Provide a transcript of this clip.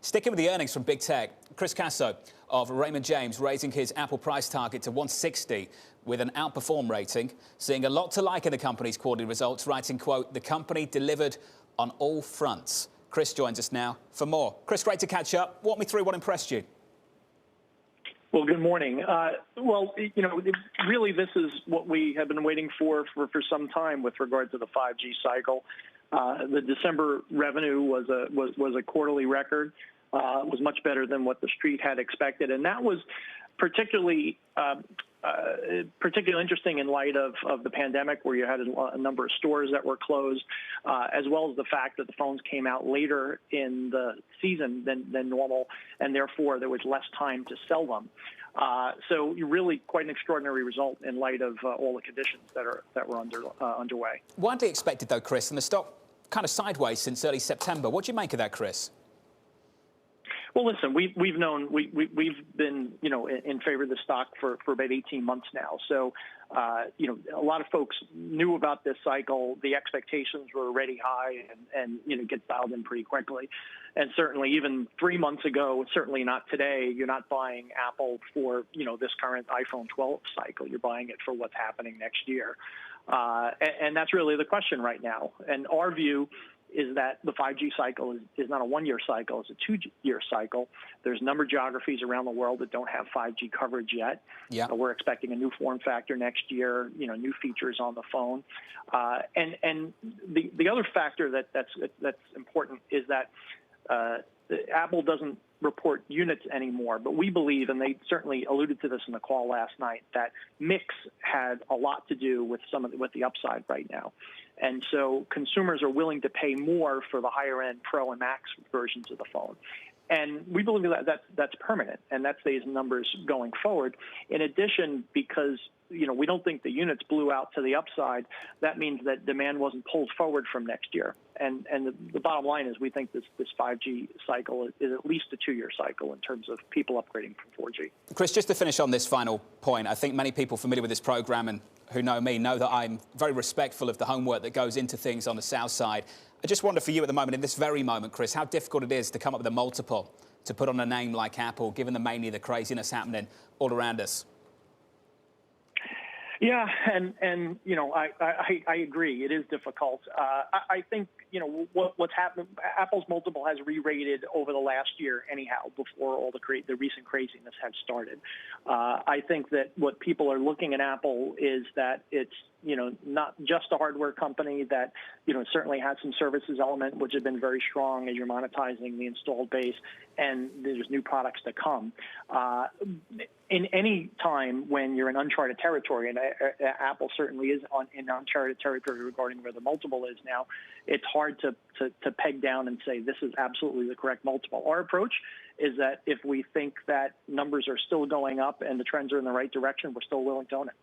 Sticking with the earnings from big tech, Chris Caso of Raymond James raising his Apple price target to 160 with an outperform rating, seeing a lot to like in the company's quarterly results, writing, quote, "The company delivered on all fronts." Chris joins us now for more. Chris, great to catch up. Walk me through what impressed you. Well, good morning. Really, this is what we have been waiting for some time with regard to the 5G cycle. The December revenue was a quarterly record. Was much better than what the street had expected, and that was particularly interesting in light of the pandemic, where you had a number of stores that were closed, as well as the fact that the phones came out later in the season than normal, and therefore there was less time to sell them. So really quite an extraordinary result in light of all the conditions that were underway. Widely expected, though, Chris, and the stock kind of sideways since early September. What do you make of that, Chris? Well, listen, we've been in favor of the stock for about 18 months now. So a lot of folks knew about this cycle. The expectations were already high, and get dialed in pretty quickly. And certainly, even 3 months ago, certainly not today, you're not buying Apple for this current iPhone 12 cycle. You're buying it for what's happening next year, and that's really the question right now. And our view is that the 5G cycle is not a one-year cycle, it's a two-year cycle. There's a number of geographies around the world that don't have 5G coverage yet. Yeah. We're expecting a new form factor next year, new features on the phone. And the other factor that's important is that Apple doesn't report units anymore, but we believe, and they certainly alluded to this in the call last night, that mix had a lot to do with with the upside right now. And so consumers are willing to pay more for the higher-end Pro and Max versions of the phone. And we believe that's permanent, and that stays in numbers going forward. In addition, because we don't think the units blew out to the upside, that means that demand wasn't pulled forward from next year. And the bottom line is we think this 5G cycle is at least a two-year cycle in terms of people upgrading from 4G. Chris, just to finish on this final point, I think many people familiar with this program and who know me know that I'm very respectful of the homework that goes into things on the south side. I just wonder for you at the moment, in this very moment, Chris, how difficult it is to come up with a multiple to put on a name like Apple, given the mania, the craziness happening all around us. Yeah, and I agree. It is difficult. I think what's happened. Apple's multiple has re-rated over the last year, anyhow, before all the recent craziness had started. I think that what people are looking at Apple is that it's not just a hardware company, that certainly has some services element, which have been very strong as you're monetizing the installed base, and there's new products to come. In any time when you're in uncharted territory, and Apple certainly is in uncharted territory regarding where the multiple is now, it's hard to peg down and say this is absolutely the correct multiple. Our approach is that if we think that numbers are still going up and the trends are in the right direction, we're still willing to own it.